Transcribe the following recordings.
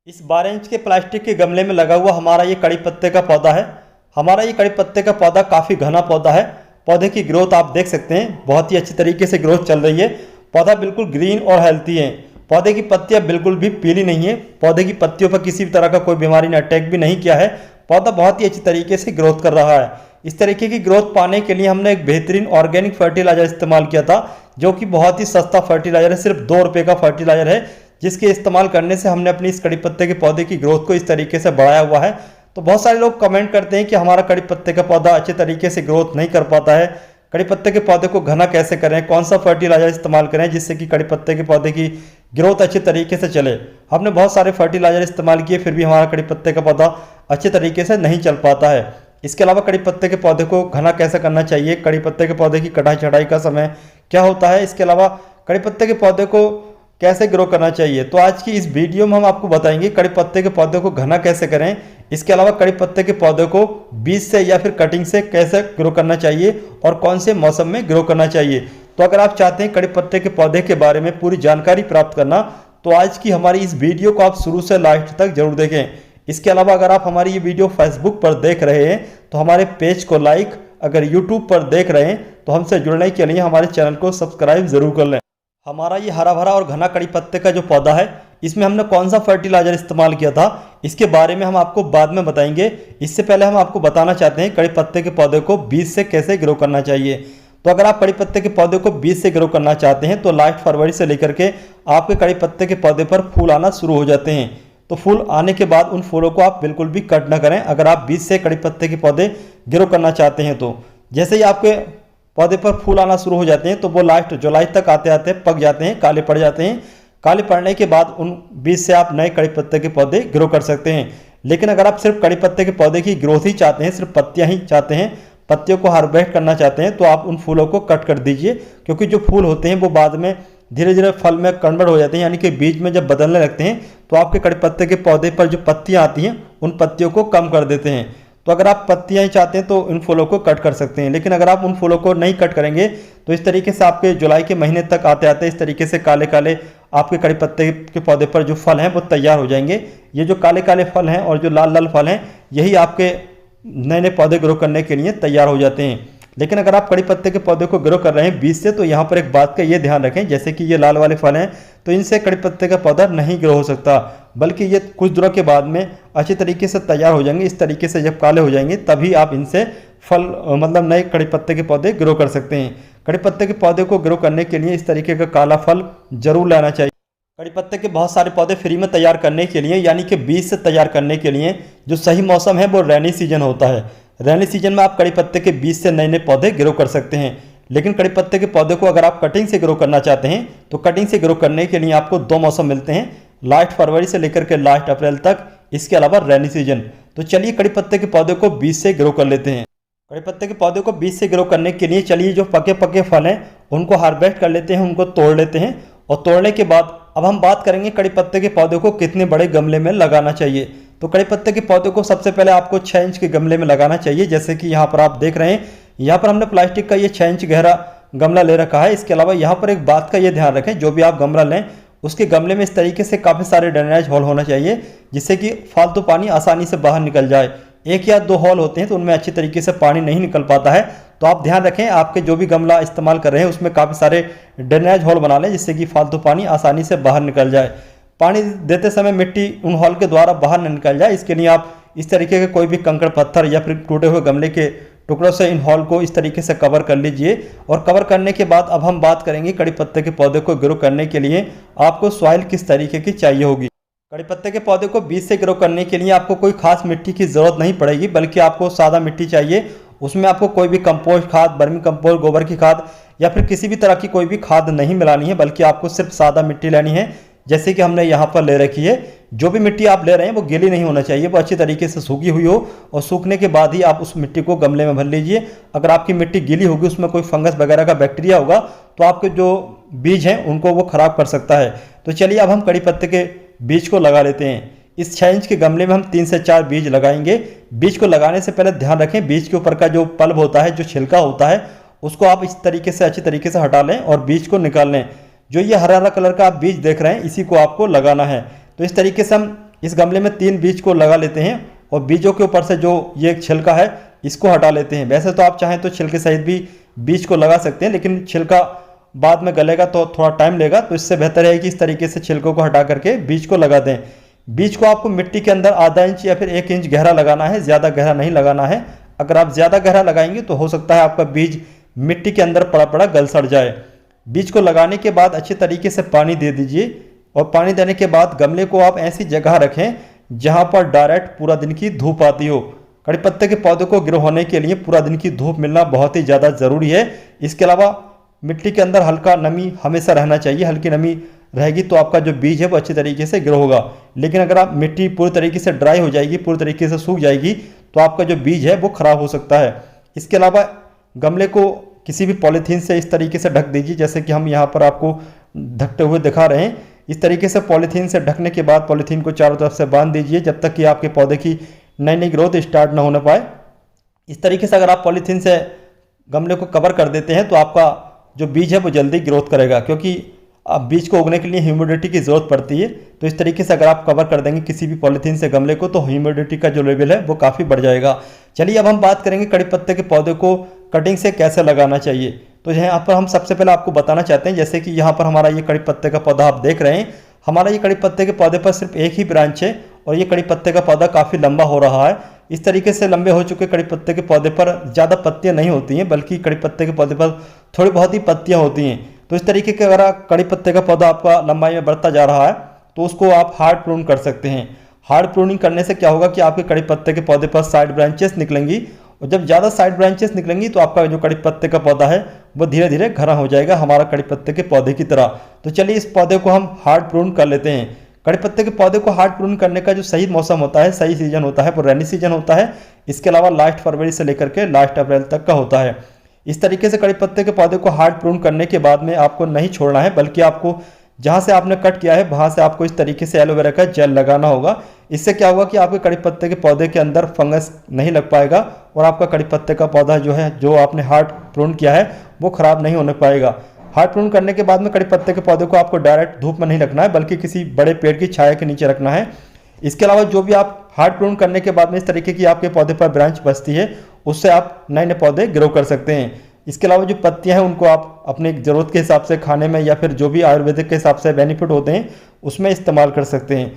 इस 12 इंच के प्लास्टिक के गमले में लगा हुआ हमारा ये कड़ी पत्ते का पौधा है। हमारा ये कड़ी पत्ते का पौधा काफ़ी घना पौधा है। पौधे की ग्रोथ आप देख सकते हैं, बहुत ही अच्छी तरीके से ग्रोथ चल रही है। पौधा बिल्कुल ग्रीन और हेल्थी है। पौधे की पत्तियां बिल्कुल भी पीली नहीं है। पौधे की पत्तियों पर किसी भी तरह का कोई बीमारी ने अटैक भी नहीं किया है। पौधा बहुत ही अच्छी तरीके से ग्रोथ कर रहा है। इस तरीके की ग्रोथ पाने के लिए हमने एक बेहतरीन ऑर्गेनिक फर्टिलाइजर इस्तेमाल किया था, जो कि बहुत ही सस्ता फर्टिलाइजर है, सिर्फ 2 रुपये का फर्टिलाइजर है, जिसके इस्तेमाल करने से हमने अपनी इस कड़ी पत्ते के पौधे की ग्रोथ को इस तरीके से बढ़ाया हुआ है। तो बहुत सारे लोग कमेंट करते हैं कि हमारा कड़ी पत्ते का पौधा अच्छे तरीके से ग्रोथ नहीं कर पाता है, कड़ी पत्ते के पौधे को घना कैसे करें, कौन सा फर्टिलाइजर इस्तेमाल करें जिससे कि कड़ी पत्ते के पौधे की ग्रोथ अच्छे तरीके से चले। हमने बहुत सारे फर्टिलाइजर इस्तेमाल किए, फिर भी हमारा कड़ी पत्ते का पौधा अच्छे तरीके से नहीं चल पाता है। इसके अलावा कड़ी पत्ते के पौधे को घना कैसे करना चाहिए, कड़ी पत्ते के पौधे की कटाई छटाई का समय क्या होता है, इसके अलावा कड़ी पत्ते के पौधे को कैसे ग्रो करना चाहिए, तो आज की इस वीडियो में हम आपको बताएंगे कड़ी पत्ते के पौधे को घना कैसे करें। इसके अलावा कड़ी पत्ते के पौधे को बीज से या फिर कटिंग से कैसे ग्रो करना चाहिए और कौन से मौसम में ग्रो करना चाहिए। तो अगर आप चाहते हैं कड़ी पत्ते के पौधे के बारे में पूरी जानकारी प्राप्त करना, तो आज की हमारी इस वीडियो को आप शुरू से लास्ट तक जरूर देखें। इसके अलावा अगर आप हमारी ये वीडियो फेसबुक पर देख रहे हैं तो हमारे पेज को लाइक, अगर यूट्यूब पर देख रहे हैं तो हमसे जुड़ने के लिए हमारे चैनल को सब्सक्राइब जरूर कर लें। हमारा ये हरा भरा और घना कड़ी पत्ते का जो पौधा है, इसमें हमने कौन सा फर्टिलाइजर इस्तेमाल किया था, इसके बारे में हम आपको बाद में बताएंगे। इससे पहले हम आपको बताना चाहते हैं कड़ी पत्ते के पौधे को बीज से कैसे ग्रो करना चाहिए। तो अगर आप कड़ी पत्ते के पौधे को बीज से ग्रो करना चाहते हैं तो लास्ट फरवरी से लेकर के आपके कड़ी पत्ते के पौधे पर फूल आना शुरू हो जाते हैं। तो फूल आने के बाद उन फूलों को आप बिल्कुल भी कट ना करें अगर आप बीज से कड़ी पत्ते के पौधे ग्रो करना चाहते हैं। तो जैसे ही आपके पौधे पर फूल आना शुरू हो जाते हैं तो वो लास्ट जुलाई तक आते आते पक जाते हैं, काले पड़ जाते हैं। काले पड़ने के बाद उन बीज से आप नए कड़ी पत्ते के पौधे ग्रो कर सकते हैं। लेकिन अगर आप सिर्फ कड़ी पत्ते के पौधे की ग्रोथ ही चाहते हैं, सिर्फ पत्तियां ही चाहते हैं, पत्तियों को हार्वेस्ट करना चाहते हैं, तो आप उन फूलों को कट कर दीजिए, क्योंकि जो फूल होते हैं वो बाद में धीरे धीरे फल में कन्वर्ट हो जाते हैं, यानी कि बीज में जब बदलने लगते हैं तो आपके कड़ी पत्ते के पौधे पर जो पत्तियां आती हैं उन पत्तियों को कम कर देते हैं। तो अगर आप पत्तियां ही चाहते हैं तो इन फूलों को कट कर सकते हैं। लेकिन अगर आप उन फूलों को नहीं कट करेंगे तो इस तरीके से आपके जुलाई के महीने तक आते आते इस तरीके से काले काले आपके कड़ी पत्ते के पौधे पर जो फल हैं वो तैयार हो जाएंगे। ये जो काले काले फल हैं और जो लाल लाल फल हैं, यही आपके नए नए पौधे ग्रो करने के लिए तैयार हो जाते हैं। लेकिन अगर आप कड़ी पत्ते के पौधे को ग्रो कर रहे हैं बीज से, तो यहाँ पर एक बात का ये ध्यान रखें, जैसे कि ये लाल वाले फल हैं तो इनसे कड़ी पत्ते का पौधा नहीं ग्रो हो सकता, बल्कि ये कुछ दिनों के बाद में अच्छी तरीके से तैयार हो जाएंगे। इस तरीके से जब काले हो जाएंगे तभी आप इनसे फल मतलब नए कड़ी पत्ते के पौधे ग्रो कर सकते हैं। कड़ी पत्ते के पौधे को ग्रो करने के लिए इस तरीके का काला फल जरूर लाना चाहिए। कड़ी पत्ते के बहुत सारे पौधे फ्री में तैयार करने के लिए, यानी कि बीज से तैयार करने के लिए जो सही मौसम है वो रेनी सीजन होता है। रेनी सीजन में आप कड़ी पत्ते के बीज से नए नए पौधे ग्रो कर सकते हैं। लेकिन कड़ी पत्ते के पौधे को अगर आप कटिंग से ग्रो करना चाहते हैं तो कटिंग से ग्रो करने के लिए आपको 2 मौसम मिलते हैं, लास्ट फरवरी से लेकर के लास्ट अप्रैल तक, इसके अलावा रेनी सीजन। तो चलिए कड़ी पत्ते के पौधे को बीज से ग्रो कर लेते हैं। कड़ी पत्ते के पौधे को बीज से ग्रो करने के लिए चलिए जो पके पके फल हैं उनको हार्वेस्ट कर लेते हैं, उनको तोड़ लेते हैं। और तोड़ने के बाद अब हम बात करेंगे कड़ी पत्ते के पौधे को कितने बड़े गमले में लगाना चाहिए। तो कड़ी पत्ते के पौधे को सबसे पहले आपको 6 इंच के गमले में लगाना चाहिए, जैसे कि यहाँ पर आप देख रहे हैं। यहाँ पर हमने प्लास्टिक का ये 6 इंच गहरा गमला ले रखा है। इसके अलावा यहाँ पर एक बात का ये ध्यान रखें, जो भी आप गमला लें उसके गमले में इस तरीके से काफ़ी सारे ड्रेनेज होल होना चाहिए, जिससे कि फालतू पानी आसानी से बाहर निकल जाए। 1 या 2 होल होते हैं तो उनमें अच्छी तरीके से पानी नहीं निकल पाता है। तो आप ध्यान रखें, आपके जो भी गमला इस्तेमाल कर रहे हैं उसमें काफ़ी सारे ड्रेनेज होल बना लें, जिससे कि फालतू पानी आसानी से बाहर निकल जाए। पानी देते समय मिट्टी उन होल के द्वारा बाहर न निकल जाए, इसके लिए आप इस तरीके के कोई भी कंकड़ पत्थर या फिर टूटे हुए गमले के टुकड़ों से इन होल को इस तरीके से कवर कर लीजिए। और कवर करने के बाद अब हम बात करेंगे कड़ी पत्ते के पौधे को ग्रो करने के लिए आपको सॉइल किस तरीके की चाहिए होगी। कड़ी पत्ते के पौधे को बीज से ग्रो करने के लिए आपको कोई खास मिट्टी की ज़रूरत नहीं पड़ेगी, बल्कि आपको सादा मिट्टी चाहिए। उसमें आपको कोई भी कंपोस्ट खाद, वर्मी कंपोस्ट, गोबर की खाद या फिर किसी भी तरह की कोई भी खाद नहीं मिलानी है, बल्कि आपको सिर्फ सादा मिट्टी लेनी है, जैसे कि हमने यहाँ पर ले रखी है। जो भी मिट्टी आप ले रहे हैं वो गीली नहीं होना चाहिए, वो अच्छी तरीके से सूखी हुई हो, और सूखने के बाद ही आप उस मिट्टी को गमले में भर लीजिए। अगर आपकी मिट्टी गीली होगी, उसमें कोई फंगस वगैरह का बैक्टीरिया होगा, तो आपके जो बीज हैं उनको वो खराब कर सकता है। तो चलिए अब हम कड़ी पत्ते के बीज को लगा लेते हैं। इस 6 इंच के गमले में हम 3 से 4 बीज लगाएंगे। बीज को लगाने से पहले ध्यान रखें, बीज के ऊपर का जो पल्प होता है, जो छिलका होता है, उसको आप इस तरीके से अच्छी तरीके से हटा लें और बीज को निकाल लें। जो ये हरा हरा कलर का आप बीज देख रहे हैं, इसी को आपको लगाना है। तो इस तरीके से हम इस गमले में 3 बीज को लगा लेते हैं और बीजों के ऊपर से जो ये छिलका है इसको हटा लेते हैं। वैसे तो आप चाहें तो छिलके सहित भी बीज को लगा सकते हैं, लेकिन छिलका बाद में गलेगा तो थोड़ा टाइम लेगा, तो इससे बेहतर है कि इस तरीके से छिलकों को हटा करके बीज को लगा दें। बीज को आपको मिट्टी के अंदर आधा इंच या फिर 1 इंच गहरा लगाना है, ज़्यादा गहरा नहीं लगाना है। अगर आप ज़्यादा गहरा लगाएंगे तो हो सकता है आपका बीज मिट्टी के अंदर पड़ा पड़ा गल सड़ जाए। बीज को लगाने के बाद अच्छे तरीके से पानी दे दीजिए और पानी देने के बाद गमले को आप ऐसी जगह रखें जहां पर डायरेक्ट पूरा दिन की धूप आती हो। कड़ी पत्ते के पौधे को ग्रो होने के लिए पूरा दिन की धूप मिलना बहुत ही ज़्यादा ज़रूरी है। इसके अलावा मिट्टी के अंदर हल्का नमी हमेशा रहना चाहिए, हल्की नमी रहेगी तो आपका जो बीज है वो अच्छी तरीके से ग्रो होगा। लेकिन अगर आप मिट्टी पूरी तरीके से ड्राई हो जाएगी, पूरी तरीके से सूख जाएगी तो आपका जो बीज है वो खराब हो सकता है। इसके अलावा गमले को किसी भी पॉलीथीन से इस तरीके से ढक दीजिए, जैसे कि हम यहाँ पर आपको ढकते हुए दिखा रहे हैं। इस तरीके से पॉलीथीन से ढकने के बाद पॉलीथीन को चारों तरफ से बांध दीजिए जब तक कि आपके पौधे की नई नई ग्रोथ स्टार्ट ना होने पाए। इस तरीके से अगर आप पॉलीथीन से गमले को कवर कर देते हैं तो आपका जो बीज है वो जल्दी ग्रोथ करेगा, क्योंकि अब बीज को उगने के लिए ह्यूमिडिटी की ज़रूरत पड़ती है। तो इस तरीके से अगर आप कवर कर देंगे किसी भी पॉलीथीन से गमले को तो ह्यूमिडिटी का जो लेवल है वो काफ़ी बढ़ जाएगा। चलिए अब हम बात करेंगे कड़ी पत्ते के पौधे को कटिंग से कैसे लगाना चाहिए। तो यहाँ पर हम सबसे पहले आपको बताना चाहते हैं, जैसे कि यहाँ पर हमारा ये कड़ी पत्ते का पौधा आप देख रहे हैं, हमारा ये कड़ी पत्ते के पौधे पर सिर्फ एक ही ब्रांच है और ये कड़ी पत्ते का पौधा काफ़ी लंबा हो रहा है। इस तरीके से लंबे हो चुके कड़ी पत्ते के पौधे पर ज़्यादा पत्तियाँ नहीं होती हैं, बल्कि कड़ी पत्ते के पौधे पर थोड़ी बहुत ही पत्तियाँ होती हैं। तो इस तरीके के अगर कड़ी पत्ते का पौधा आपका लंबाई में बढ़ता जा रहा है तो उसको आप हार्ड प्रून कर सकते हैं। हार्ड प्रूनिंग करने से क्या होगा कि आपके कड़ी पत्ते के पौधे पर साइड ब्रांचेस निकलेंगी और जब ज़्यादा साइड ब्रांचेस निकलेंगी तो आपका जो कड़ी पत्ते का पौधा है वो धीरे धीरे घना हो जाएगा, हमारा कड़ी पत्ते के पौधे की तरह। तो चलिए इस पौधे को हम हार्ड प्रून कर लेते हैं। कड़ी पत्ते के पौधे को हार्ड प्रून करने का जो सही मौसम होता है, सही सीजन होता है वो रेनी सीजन होता है। इसके अलावा लास्ट फरवरी से लेकर के लास्ट अप्रैल तक का होता है। इस तरीके से कड़ी पत्ते के पौधे को हार्ड प्रून करने के बाद में आपको नहीं छोड़ना है, बल्कि आपको जहाँ से आपने कट किया है वहाँ से आपको इस तरीके से एलोवेरा का जेल लगाना होगा। इससे क्या होगा कि आपके कड़ी पत्ते के पौधे के अंदर फंगस नहीं लग पाएगा और आपका कड़ी पत्ते का पौधा जो है, जो आपने हार्ड प्रून किया है, वो खराब नहीं होने पाएगा। हार्ड प्रून करने के बाद में कड़ी पत्ते के पौधे को आपको डायरेक्ट धूप में नहीं रखना है, बल्कि किसी बड़े पेड़ की छाया के नीचे रखना है। इसके अलावा जो भी आप हार्ड प्रून करने के बाद में इस तरीके की आपके पौधे पर ब्रांच बचती है, उससे आप नए नए पौधे ग्रो कर सकते हैं। इसके अलावा जो पत्तियां हैं उनको आप अपनी ज़रूरत के हिसाब से खाने में या फिर जो भी आयुर्वेदिक के हिसाब से बेनिफिट होते हैं उसमें इस्तेमाल कर सकते हैं।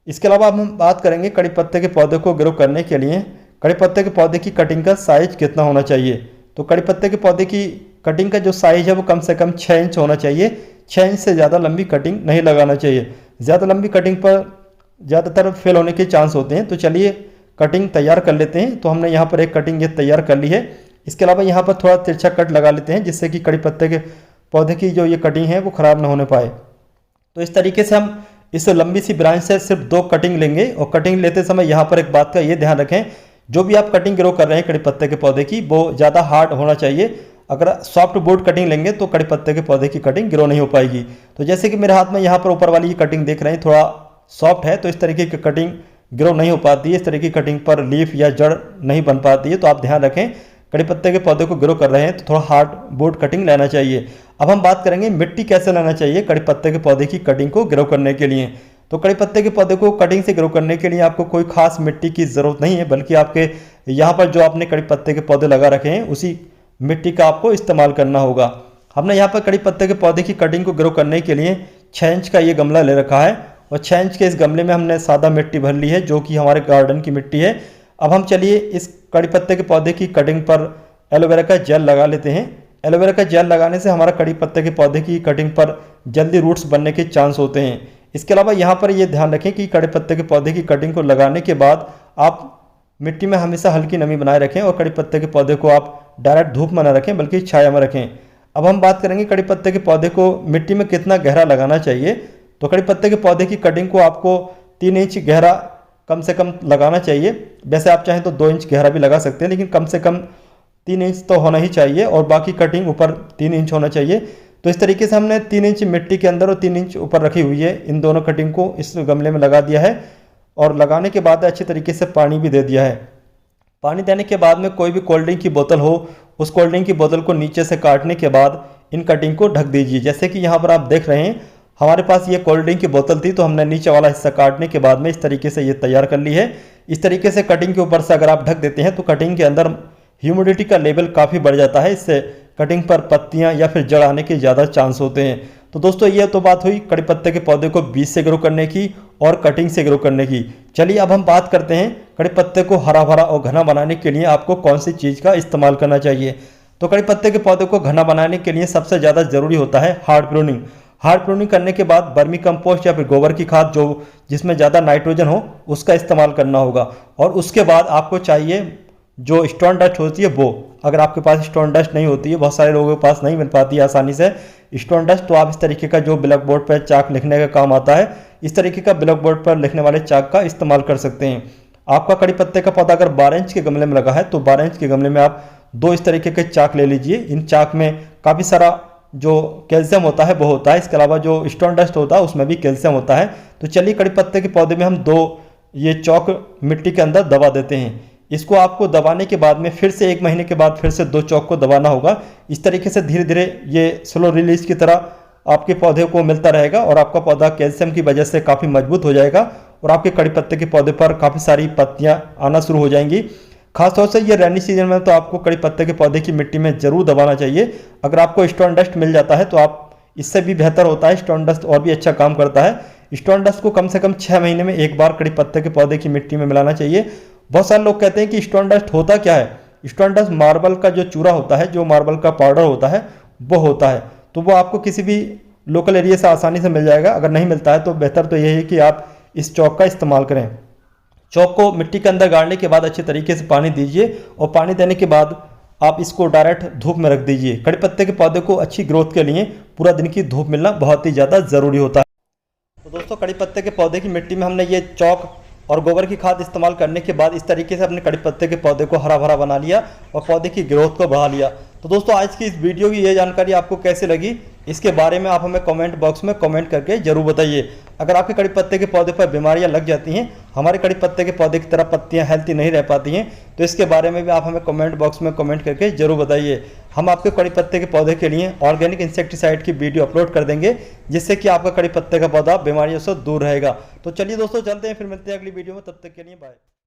इसके अलावा अब हम बात करेंगे कड़ी पत्ते के पौधे को ग्रो करने के लिए कड़ी पत्ते के पौधे की कटिंग का साइज कितना होना चाहिए। तो कड़ी पत्ते के पौधे की कटिंग का जो साइज है वो कम से कम 6 इंच होना चाहिए। 6 इंच से ज़्यादा लंबी कटिंग नहीं लगाना चाहिए। ज़्यादा लंबी कटिंग पर ज़्यादातर फेल होने के चांस होते हैं। तो चलिए कटिंग तैयार कर लेते हैं। तो हमने यहाँ पर एक कटिंग ये तैयार कर ली है। इसके अलावा यहाँ पर थोड़ा तिरछा कट लगा लेते हैं, जिससे कि कड़ी पत्ते के पौधे की जो ये कटिंग है वो ख़राब ना होने पाए। तो इस तरीके से हम इस लंबी सी ब्रांच से सिर्फ 2 कटिंग लेंगे और कटिंग लेते समय यहाँ पर एक बात का ये ध्यान रखें, जो भी आप कटिंग ग्रो कर रहे हैं कड़ी पत्ते के पौधे की वो ज़्यादा हार्ड होना चाहिए। अगर सॉफ्ट बोर्ड कटिंग लेंगे तो कड़ी पत्ते के पौधे की कटिंग ग्रो नहीं हो पाएगी। तो जैसे कि मेरे हाथ में यहाँ पर ऊपर वाली ये कटिंग देख रहे हैं थोड़ा सॉफ्ट है, तो इस तरीके की कटिंग ग्रो नहीं हो पाती है। इस तरह की कटिंग पर लीफ या जड़ नहीं बन पाती है। तो आप ध्यान रखें, कड़ी पत्ते के पौधे को ग्रो कर रहे हैं तो थोड़ा हार्ड बोर्ड कटिंग लेना चाहिए। अब हम बात करेंगे मिट्टी कैसे लेना चाहिए कड़ी पत्ते के पौधे की कटिंग को ग्रो करने के लिए। तो कड़ी पत्ते के पौधे को कटिंग से ग्रो करने के लिए आपको कोई खास मिट्टी की ज़रूरत नहीं है, बल्कि आपके यहाँ पर जो आपने कड़ी पत्ते के पौधे लगा रखे हैं उसी मिट्टी का आपको इस्तेमाल करना होगा। हमने यहाँ पर कड़ी पत्ते के पौधे की कटिंग को ग्रो करने के लिए 6 इंच का ये गमला ले रखा है और 6 इंच के इस गमले में हमने सादा मिट्टी भर ली है, जो कि हमारे गार्डन की मिट्टी है। अब हम चलिए इस कड़ी पत्ते के पौधे की कटिंग पर एलोवेरा का जेल लगा लेते हैं। एलोवेरा का जेल लगाने से हमारा कड़ी पत्ते के पौधे की कटिंग पर जल्दी रूट्स बनने के चांस होते हैं। इसके अलावा यहाँ पर ये ध्यान रखें कि कड़ी पत्ते के पौधे की कटिंग को लगाने के बाद आप मिट्टी में हमेशा हल्की नमी बनाए रखें और कड़ी पत्ते के पौधे को आप डायरेक्ट धूप में न रखें, बल्कि छाया में रखें। अब हम बात करेंगे कड़ी पत्ते के पौधे को मिट्टी में कितना गहरा लगाना चाहिए। तो कड़ी पत्ते के पौधे की कटिंग को आपको 3 इंच गहरा कम से कम लगाना चाहिए। वैसे आप चाहें तो 2 इंच गहरा भी लगा सकते हैं, लेकिन कम से कम 3 इंच तो होना ही चाहिए और बाकी कटिंग ऊपर 3 इंच होना चाहिए। तो इस तरीके से हमने 3 इंच मिट्टी के अंदर और 3 इंच ऊपर रखी हुई है, इन दोनों कटिंग को इस गमले में लगा दिया है और लगाने के बाद अच्छे तरीके से पानी भी दे दिया है। पानी देने के बाद में कोई भी कोल्ड ड्रिंक की बोतल हो, उस कोल्ड ड्रिंक की बोतल को नीचे से काटने के बाद इन कटिंग को ढक दीजिए। जैसे कि यहाँ पर आप देख रहे हैं हमारे पास ये कोल्ड ड्रिंक की बोतल थी, तो हमने नीचे वाला हिस्सा काटने के बाद में इस तरीके से ये तैयार कर ली है। इस तरीके से कटिंग के ऊपर से अगर आप ढक देते हैं तो कटिंग के अंदर ह्यूमिडिटी का लेवल काफ़ी बढ़ जाता है, इससे कटिंग पर पत्तियां या फिर जड़ आने के ज़्यादा चांस होते हैं। तो दोस्तों ये तो बात हुई कड़ी पत्ते के पौधे को बीज से ग्रो करने की और कटिंग से ग्रो करने की। चलिए अब हम बात करते हैं कड़ी पत्ते को हरा भरा और घना बनाने के लिए आपको कौन सी चीज़ का इस्तेमाल करना चाहिए। तो कड़ी पत्ते के पौधे को घना बनाने के लिए सबसे ज़्यादा ज़रूरी होता है हार्ड प्रूनिंग। हार्ड प्रूनिंग करने के बाद वर्मी कंपोस्ट या फिर गोबर की खाद जो जिसमें ज़्यादा नाइट्रोजन हो उसका इस्तेमाल करना होगा। और उसके बाद आपको चाहिए जो स्टोन डस्ट होती है वो, अगर आपके पास स्टोन डस्ट नहीं होती है, बहुत सारे लोगों के पास नहीं मिल पाती है आसानी से स्टोन डस्ट, तो आप इस तरीके का जो ब्लैक बोर्ड पर चाक लिखने का काम आता है, इस तरीके का ब्लैक बोर्ड पर लिखने वाले चाक का इस्तेमाल कर सकते हैं। आपका कड़ी पत्ते का पौधा अगर 12 इंच के गमले में लगा है तो 12 इंच के गमले में आप 2 इस तरीके के चाक ले लीजिए। इन चाक में काफ़ी सारा जो कैल्शियम होता है वो होता है, इसके अलावा जो स्टोन डस्ट होता है उसमें भी कैल्शियम होता है। तो चलिए कड़ी पत्ते के पौधे में हम 2 ये चौक मिट्टी के अंदर दबा देते हैं। इसको आपको दबाने के बाद में फिर से 1 महीने के बाद फिर से 2 चौक को दबाना होगा। इस तरीके से धीरे धीरे ये स्लो रिलीज की तरह आपके पौधे को मिलता रहेगा और आपका पौधा कैल्शियम की वजह से काफ़ी मजबूत हो जाएगा और आपके कड़ी पत्ते के पौधे पर काफ़ी सारी पत्तियां आना शुरू हो जाएंगी। खासतौर से ये रेनी सीजन में तो आपको कड़ी पत्ते के पौधे की मिट्टी में जरूर दबाना चाहिए। अगर आपको स्टोन डस्ट मिल जाता है तो आप इससे भी बेहतर होता है, स्टोन डस्ट और भी अच्छा काम करता है। स्टोन डस्ट को कम से कम 6 महीने में एक बार कड़ी पत्ते के पौधे की मिट्टी में मिलाना चाहिए। बहुत सारे लोग कहते हैं कि स्टोन डस्ट होता क्या है। स्टोन डस्ट मार्बल का जो चूरा होता है, जो मार्बल का पाउडर होता है वो होता है, तो वो आपको किसी भी लोकल एरिया से आसानी से मिल जाएगा। अगर नहीं मिलता है तो बेहतर तो यही है कि आप इस चौक का इस्तेमाल करें। चौक को मिट्टी के अंदर गाड़ने के बाद अच्छे तरीके से पानी दीजिए और पानी देने के बाद आप इसको डायरेक्ट धूप में रख दीजिए। कड़ी पत्ते के पौधे को अच्छी ग्रोथ के लिए पूरा दिन की धूप मिलना बहुत ही ज़्यादा ज़रूरी होता है। तो दोस्तों कड़ी पत्ते के पौधे की मिट्टी में हमने ये चौक और गोबर की खाद इस्तेमाल करने के बाद इस तरीके से अपने कड़ी पत्ते के पौधे को हरा भरा बना लिया और पौधे की ग्रोथ को बढ़ा लिया। तो दोस्तों आज की इस वीडियो की ये जानकारी आपको कैसी लगी, इसके बारे में आप हमें कमेंट बॉक्स में कमेंट करके जरूर बताइए। अगर आपके कड़ी पत्ते के पौधे पर बीमारियां लग जाती हैं, हमारे कड़ी पत्ते के पौधे की तरह पत्तियां हेल्थी नहीं रह पाती हैं, तो इसके बारे में भी आप हमें कमेंट बॉक्स में कमेंट करके जरूर बताइए। हम आपके कड़ी पत्ते के पौधे के लिए ऑर्गेनिक इंसेक्टिसाइड की वीडियो अपलोड कर देंगे, जिससे कि आपका कड़ी पत्ते का पौधा बीमारियों से दूर रहेगा। तो चलिए दोस्तों चलते हैं, फिर मिलते हैं अगली वीडियो में, तब तक के लिए बाय।